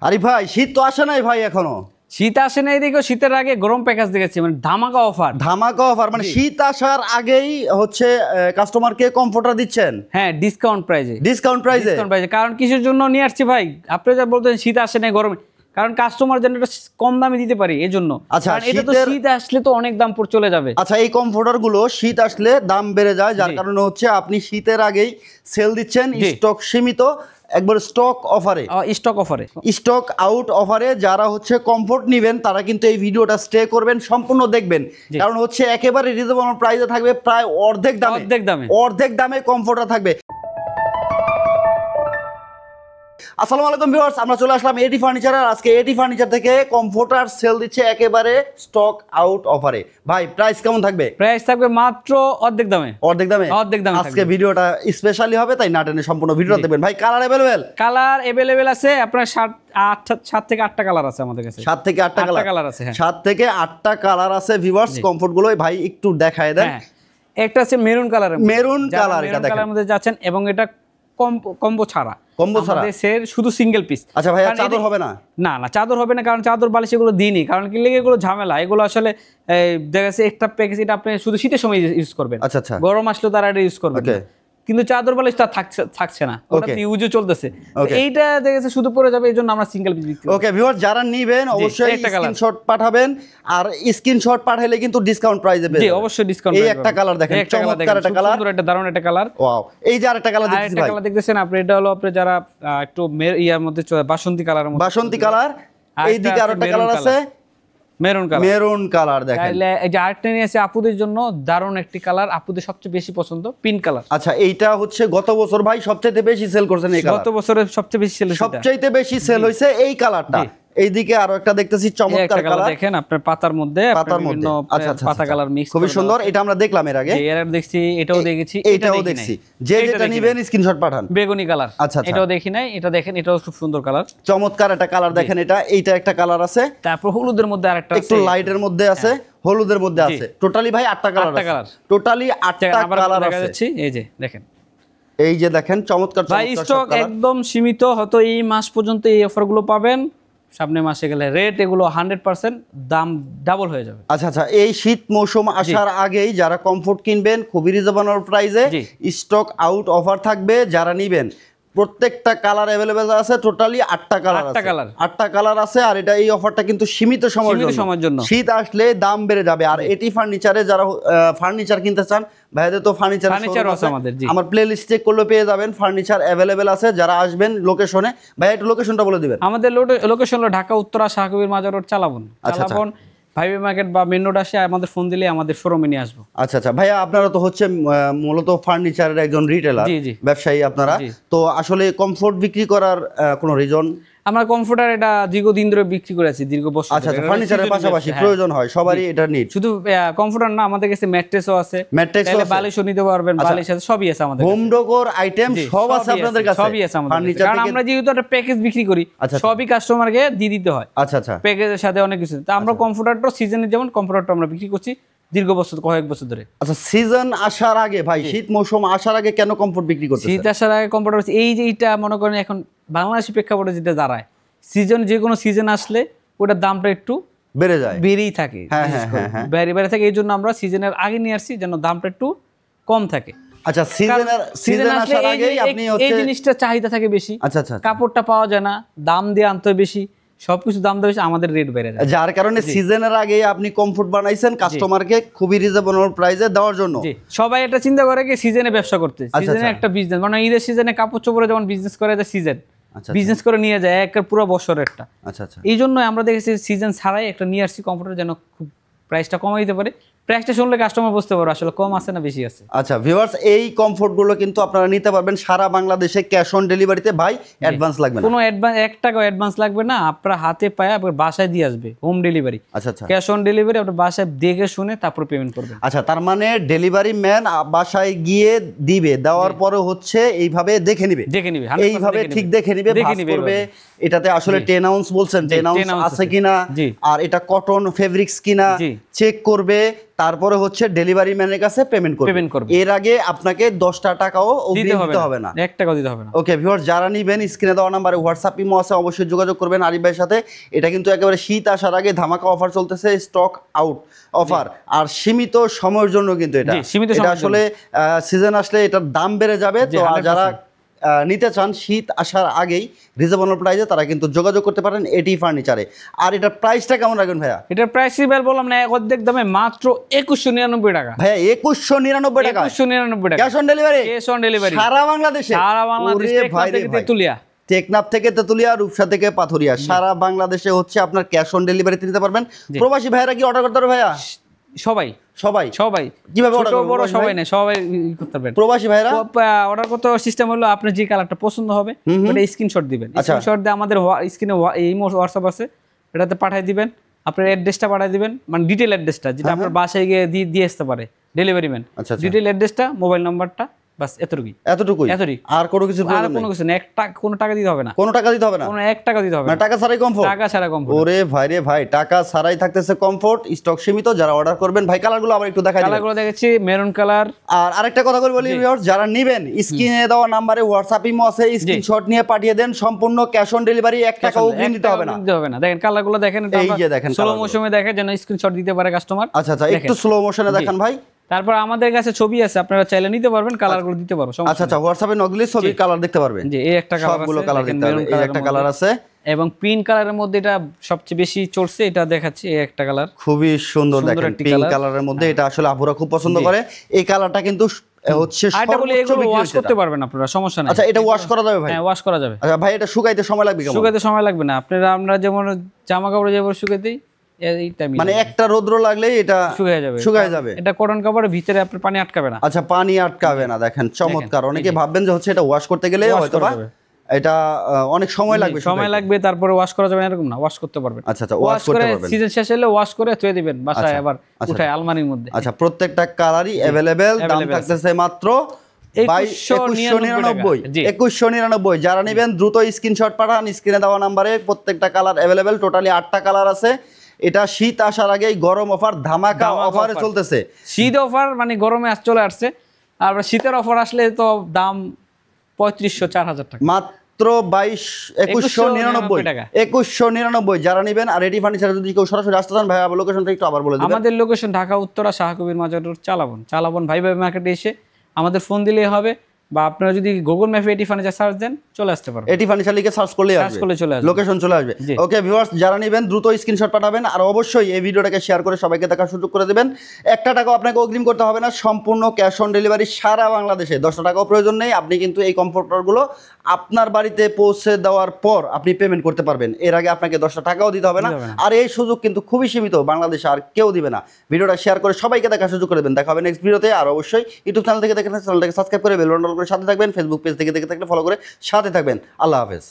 আরে ভাই শীত তো আসে নাই ভাই এখনো। শীত আসে নাই দেখো, শীতের আগে গরম প্যাকেজ দেখেছি, মানে ধামাকা অফার মানে শীত আসার আগেই হচ্ছে কাস্টমারকে কমফোর্টার দিচ্ছেন। হ্যাঁ, ডিসকাউন্ট প্রাইজে। কারণ কিসের জন্য নিয়ে আসছি ভাই, আপনি যা বলতেন শীত আসে নাই গরম, কারণ কাস্টমার যেন এটা কম দামে দিতে পারি এই জন্য। আচ্ছা, এটা তো শীত আসলে তো অনেক দাম পড়ে চলে যাবে। আচ্ছা, এই কমফোর্টার গুলো শীত আসলে দাম বেড়ে যায়, যার কারণে হচ্ছে আপনি শীতের আগেই সেল দিচ্ছেন। স্টক সীমিত, একবার স্টক আউট অফারে যারা হচ্ছে কমফোর্ট নেবেন তারা কিন্তু এই ভিডিওটা স্টে করবেন, সম্পূর্ণ দেখবেন, কারণ হচ্ছে একেবারে রিজনেবল প্রাইসে থাকবে, প্রায় অর্ধেক দামে কমফোর্টার থাকবে। আসসালামু আলাইকুম ভিউয়ার্স, আমরা চলে আসলাম এটি ফার্নিচার। আর আজকে এটি ফার্নিচার থেকে কমফোর্টার সেল দিচ্ছে একেবারে স্টক আউট অফারে। ভাই প্রাইস কেমন থাকবে? প্রাইস থাকবে মাত্র অর্ধেক দামে। আজকে ভিডিওটা স্পেশালি হবে, তাই না টেনে সম্পূর্ণ ভিডিওটা দেখবেন। ভাই কালার अवेलेबल আছে আপনার 7 থেকে 8টা কালার আছে আমাদের কাছে। 7 থেকে 8টা কালার আছে। 7 থেকে 8টা কালার আছে ভিউয়ার্স। কমফোর্ট গুলো ভাই একটু দেখায় দেন। একটা আছে মেরুন কালার, এটা দেখেন মধ্যে যাচ্ছেন, এবং এটা কম্বো ছাড়া শুধু সিঙ্গেল পিস। আচ্ছা ভাই, চাদর হবে না? না চাদর হবে না, কারণ চাদর বালিশ এগুলো দিইনি, কারণ কি লেগে এগুলো ঝামেলা। এগুলো আসলে দেখা যাচ্ছে একটা প্যাকেজ, এটা আপনি শুধু শীতের সময় ইউজ করবেন। আচ্ছা, গরম আসলে তারা এটা ইউজ করবেন, কিন্তু চাদর বালিশ তা থাকছে না, ওটা ইউজও চলতেছে। এইটা দেখা যাচ্ছে শুধু পরে যাবে, এই জন্য আমরা সিঙ্গেল পিস বিক্রি করি। ওকে ভিউয়ার, যারা নেবেন অবশ্যই স্ক্রিনশট পাঠাবেন, আর স্ক্রিনশট পাঠালে কিন্তু ডিসকাউন্ট প্রাইসে পেয়ে যাবেন। অবশ্যই ডিসকাউন্ট। এই একটা কালার দেখেন, চমৎকার একটা কালার, সুন্দর একটা দারুণ একটা কালার। ওয়াও, এই যে আরেকটা কালার দেখতেছেন ভাই, কালার দেখতেছেন আপনি, এটা হলো আপনি যারা একটু ইয়ার মধ্যে বাসন্তী কালার, এই দিকে আরেকটা কালার আছে মেরুন কালার দেখেন। এই যে আরেকটা নিয়ে আছে আপুদের জন্য, দারুণ একটি কালার, আপুদের সবচেয়ে বেশি পছন্দ, পিঙ্ক কালার। আচ্ছা, এইটা হচ্ছে গত বছর ভাই সবচেয়ে বেশি সেল করছেন এই কালার। গত বছরে সবচেয়ে বেশি সেল হয়েছে এই কালারটা। এইদিকে আরো একটা দেখতেছি চমৎকার কালার দেখেন, আপনার পাতার মধ্যে পাতা কালার মিক্স, খুবই সুন্দর। এটা আমরা দেখলাম এর আগে, দেখছি, এটাও দেখেছি, এটাও দেখছি। যেটা নেবেন স্ক্রিনশট পাঠান। বেগুনি কালার, আচ্ছা, এটাও দেখি নাই, এটা দেখেন, এটাও খুব সুন্দর কালার, চমৎকার একটা কালার দেখেন। এইটা একটা কালার আছে, তারপর হলুদের মধ্যে আরেকটা একটু লাইটের মধ্যে আছে, হলুদের মধ্যে আছে। টোটালি ভাই 8টা কালার আছে, টোটালি 8টা কালার আছে। এই যে দেখেন, এই যে দেখেন চমৎকার ভাই স্টক একদম সীমিত, হয়তো এই মাস পর্যন্ত এই অফারগুলো পাবেন, সামনে মাসে গেলে রেট এগুলো 100% দাম ডাবল হয়ে যাবে। আচ্ছা, এই শীত মৌসুম আসার আগেই যারা কমফোর্ট কিনবেন খুবই রিজনেবল প্রাইসে স্টক আউট অফার থাকবে। যারা নেবেন প্রত্যেকটা কালার अवेलेबल আছে, টোটালি 8টা কালার আছে। আর এটা এই অফারটা কিন্তু সীমিত সময়ের জন্য, শীত আসলে দাম বেড়ে যাবে। আর এটি ফার্নিচারে যারা ফার্নিচার কিনতে চান, ভাইদের তো ফার্নিচার আছে আমাদের, আমার প্লেলিস্ট চেক করলে পেয়ে যাবেন, ফার্নিচার अवेलेबल আছে। যারা আসবেন লোকেশনে, ভাই একটু লোকেশনটা বলে দিবেন। আমাদের লোকেশন হলো ঢাকা উত্তরা শাহকবির মাজার রোড, চালাবন ভাইবে মার্কেট বা মেন রোড আসে আমাদের ফোন দিলে আমাদের শোরুমে নিয়ে আসবো। আচ্ছা ভাইয়া, আপনারা তো হচ্ছে মূলত ফার্নিচারের একজন রিটেলার, ব্যবসায়ী আপনারা, তো আসলে কমফোর্ট বিক্রি করার কোনো রিজন? আমরা কমফোর্টার এটা দীর্ঘদিন ধরে বিক্রি করে আছি, দীর্ঘ বছর। আচ্ছা, ফার্নিচারের পাশাপাশি প্রয়োজন হয় সবারই এটা নিড। শুধু কমফোর্টার না, আমাদের কাছে ম্যাট্রেসও আছে, বালিশও নিতে পারবেন, বালিশ আছে, সবই আছে আমাদের। হোম ডেকোর আইটেম সব আছে আপনাদের কাছে, সবই আছে আমাদের, কারণ আমরা যেহেতু একটা প্যাকেজ বিক্রি করি, সবই কাস্টমারকে দিয়ে দিতে হয়। আচ্ছা, প্যাকেজের সাথে অনেক কিছু। তো আমরা কমফোর্টারটা সিজনে, যেমন কমফোর্টারটা আমরা বিক্রি করছি দীর্ঘ বছর, কয়েক বছর ধরে। আচ্ছা, সিজন আসার আগে ভাই, শীত মৌসুম আসার আগে কেন কমফোর্ট বিক্রি করতেছেন? শীত আসার আগে কমফোর্টার, এই যে এটা মনে করেন এখন বাংলাদেশি প্রেক্ষাপটে যেটা দাঁড়ায়, সিজন, যে কোনো সিজন আসলে ওটার দামটা একটু বেড়েই থাকে, বেড়ে থাকে। এই জন্য আমরা সিজনের আগে নিয়ে আসছি, যেন দামটা একটু কম থাকে। আচ্ছা, সিজন আসার আগেই আপনি এই জিনিসটা চাহিদা থাকে বেশি। আচ্ছা, কাপড়টা পাওয়া যায় না, দাম দিয়ে আনতে বেশি, সবকিছু দাম দেবে, আমাদের রেট বেড়ে যায়, যার কারণে সিজনের আগে আপনি কমফোর্ট বানাইছেন কাস্টমারকে খুবই রিজনেবল প্রাইসে দেওয়ার জন্য। সবাই এটা চিন্তা করে কি সিজনে ব্যবসা করতে, সিজনে একটা বিজনেস, মানে ঈদের সিজনে কাপড় চোপড়ে যেমন বিজনেস করে যায়, সিজন বিজনেস করে নিয়ে যায় একটা পুরো বছরের একটা। আচ্ছা, এই জন্য আমরা দেখেছি সিজন ছাড়াই একটা নিয়ে আসছি কমফোর্টার, যেন খুব প্রাইসটা কমাই দিতে পারে। প্রাইসটা শুনলে কাস্টমার বুঝতে পারবে আসলে কম আছে না বেশি আছে। আচ্ছা ভিউয়ার্স, এই কমফোর্টগুলো কিন্তু আপনারা নিতে পারবেন সারা বাংলাদেশে, ক্যাশ অন ডেলিভারিতে। ভাই অ্যাডভান্স লাগবে না, কোনো অ্যাডভান্স 1 টাকাও অ্যাডভান্স লাগবে না, আপনারা হাতে পায়ে আপনার বাসায় দিয়ে আসবে, হোম ডেলিভারি। আচ্ছা, ক্যাশ অন ডেলিভারি আপনার বাসায় দেখে শুনে তারপর পেমেন্ট করবেন। আচ্ছা, তার মানে ডেলিভারি ম্যান বাসায় গিয়ে দিবে, দেওয়ার পরে হচ্ছে এইভাবে দেখে নিবে, এইভাবে ঠিক দেখে নিবে, ভাঁজ করবে এটাতে আসলে 10 আউন্স বলছেন, 10 আউন্স আছে কিনা, আর এটা কটন ফেব্রিক্স কিনা চেক করবে, তারপরে হচ্ছে ডেলিভারি ম্যানের কাছে পেমেন্ট করবে। এর আগে আপনাকে 10টা টাকাও অগ্রিম দিতে হবে না, 1 টাকাও দিতে হবে না। ওকে ভিউয়ার, যারা নিবেন স্ক্রিনে দেওয়া নাম্বারে হোয়াটসঅ্যাপ ইমো আছে, অবশ্যই যোগাযোগ করবেন আরিফ ভাইয়ের সাথে। এটা কিন্তু একেবারে শীত আসার আগে ধামাকা অফার চলতেছে, স্টক আউট অফার, আর সীমিত সময়ের জন্য কিন্তু এটা আসলে সিজন আসলে এটার দাম বেড়ে যাবে। তো যারা নিতে চান শীত আসার আগেই রিজনেবল প্রাইসে, তারা কিন্তু যোগাযোগ করতে পারেন এটি ফার্নিচারে। আর এটার প্রাইসটা কেমন রাখবেন ভাইয়া? এটার প্রাইস বললাম না, অর্ধেক দামে মাত্র 2199 টাকা ভাইয়া। 2199 টাকা, 2199 টাকা cash on delivery, cash on delivery সারা বাংলাদেশে। টেকনাফ থেকে তেতুলিয়া, রূপসা থেকে পাথুরিয়া, সারা বাংলাদেশে হচ্ছে আপনার ক্যাশ অন ডেলিভারিতে নিতে পারবেন। প্রবাসী ভাইরা কি অর্ডার করতে পারবে ভাইয়া? সবাই কিভাবে অর্ডার করবে? বড় সবাই না, সবাই করতে পারবেন। প্রবাসী ভাইরা অর্ডার করতে সিস্টেম হলো, আপনার যে কালারটা পছন্দ হবে ওটা স্ক্রিনশট দিবেন। স্ক্রিনশট দিয়ে আমাদের স্ক্রিনে হোয়াটসঅ্যাপ আছে, এটাতে পাঠিয়ে দিবেন। আপনার অ্যাড্রেসটা পাঠিয়ে দিবেন, মানে ডিটেইল অ্যাড্রেসটা, যেটা আপনার বাসায় গিয়ে দিয়ে আসতে পারে ডেলিভারি ম্যান। ডিটেইল অ্যাড্রেসটা, মোবাইল নাম্বারটা, বাস এতটুকুই। আর কোনো কিছু না, কোনো টাকা দিতে হবে না, কোনো 1 টাকা দিতে হবে না। টাকা ছাড়াই কমফোর্ট। ওরে ভাই রে ভাই, টাকা ছাড়াই থাকতেছে কমফোর্ট, স্টক সীমিত। যারা অর্ডার করবেন ভাই, কালারগুলো আবার একটু দেখাই দিন। কালারগুলো দেখাচ্ছি, মেরুন কালার। আর আরেকটা কথা বলি ভিউয়ার্স, যারা নেবেন স্ক্রিনে দেওয়া নম্বরে হোয়াটসঅ্যাপ ইমো আছে, স্ক্রিনশট নিয়ে পাঠিয়ে দেন, সম্পূর্ণ ক্যাশ অন ডেলিভারি, 1 টাকা অগ্রিম দিতে হবে না। দেখেন কালারগুলো দেখেন, এই যে দেখেন স্লো মোশনে দেখেন যেন স্ক্রিনশট দিতে পারে কাস্টমার। আচ্ছা, একটু স্লো মোশনে দেখান ভাই। তারপর আমাদের কাছে ছবি আছে, আপনারা চাইলে নিতে পারবেন, কালারগুলো দিতে পারবো। আচ্ছা, হোয়াটসঅ্যাপে নক দিলে ছবি কালার দেখতে পারবেন। জি, এই একটা কালার আছে, সবগুলো কালার দেখতে পারবেন। এই একটা কালার আছে, এবং পিঙ্ক কালারের মধ্যে এটা সবচেয়ে বেশি চলছে, এটা দেখাচ্ছি। এই একটা কালার খুবই সুন্দর, দেখেন পিঙ্ক কালারের মধ্যে। এটা আসলে আপুরা খুব পছন্দ করে এই কালারটা, কিন্তু হচ্ছে ওয়াশ করতে পারবেন আপনারা, সমস্যা নাই। আচ্ছা, এটা ওয়াশ করা যাবে ভাই? হ্যাঁ, ওয়াশ করা যাবে। আচ্ছা ভাই, এটা শুকাইতে সময় লাগবে কেমন? শুকাইতে সময় লাগবে না, আপনারা আমরা যেমন জামা কাপড় যেভাবে শুকাইতেই, মানে একটা রোদ্র লাগলে এটা শুকায় যাবে। এটা কটন কাপড়ের ভিতরে আপনার পানি আটকাবে না। আচ্ছা, পানি আটকাবে না, দেখেন চমৎকার। অনেকে ভাববেন যে হচ্ছে এটা ওয়াশ করতে গেলে হয়তোবা এটা অনেক সময় লাগবে, তারপরে ওয়াশ করা যাবে না এরকম না, ওয়াশ করতে পারবেন। আচ্ছা, ওয়াশ করতে পারবেন। সিজন শেষ হলে ওয়াশ করে থুয়ে দিবেন বাসায়, আবার উঠায় আলমারির মধ্যে। আচ্ছা, প্রত্যেকটা কালারই अवेलेबल, দাম থাকতেছে মাত্র 2199। যারা নেবেন দ্রুত স্ক্রিনশট পাঠান, স্ক্রিনে দেওয়া নম্বরে। প্রত্যেকটা কালার अवेलेबल, টোটালি 8টা কালার আছে। এটা শীত আসার আগেই গরম অফার, ধামাকা অফারে চলতেছে। শীত অফার মানে গরমে চলে আসছে, আর শীতের অফার আসলে তো দাম 3500-4000 টাকা, মাত্র 2199। যারা নেবেন। আর রেডি ফার্নিচারে যদি কেউ সরাসরি আসতে চান ভাই, লোকেশনটা একটু আবার বলে দিবেন। আমাদের লোকেশন ঢাকা উত্তরা, শাহকবির মাজার রোড, চালাবন ভাই মার্কেটে এসে আমাদের ফোন দিলেই হবে, বা আপনারা যদি গুগল ম্যাপে এটি ফার্নিচার সার্চ দেন চলে আসতে পারবেন। এটি ফার্নিচার লিখে সার্চ করলেই আসবে, লোকেশন চলে আসবে। ওকে ভিউয়ার্স, যারা নেবেন দ্রুত স্ক্রিনশট পাঠাবেন, আর অবশ্যই এই ভিডিওটাকে শেয়ার করে সবাইকে দেখার সুযোগ করে দেবেন। 1 টাকাও আপনাকে অগ্রিম করতে হবে না, সম্পূর্ণ ক্যাশ অন ডেলিভারি সারা বাংলাদেশে। 10 টাকাও প্রয়োজন নেই, আপনি কিন্তু এই কমফোর্টারগুলো আপনার বাড়িতে পৌঁছে দেওয়ার পর আপনি পেমেন্ট করতে পারবেন। এর আগে আপনাকে 10 টাকাও দিতে হবে না। আর এই সুযোগ কিন্তু খুবই সীমিত, বাংলাদেশে আর কেউ দিবে না। ভিডিওটা শেয়ার করে সবাইকে দেখার সুযোগ করে দেবেন। দেখা হবে নেক্সট ভিডিওতে। আর অবশ্যই ইউটিউব চ্যানেল থেকে দেখেন, চ্যানেলটাকে সাবস্ক্রাইব করে বেল বাটন করে সাথে থাকবেন। ফেসবুক পেজ থেকে দেখে থাকলে ফলো করে সাথে থাকবেন। আল্লাহ হাফেজ।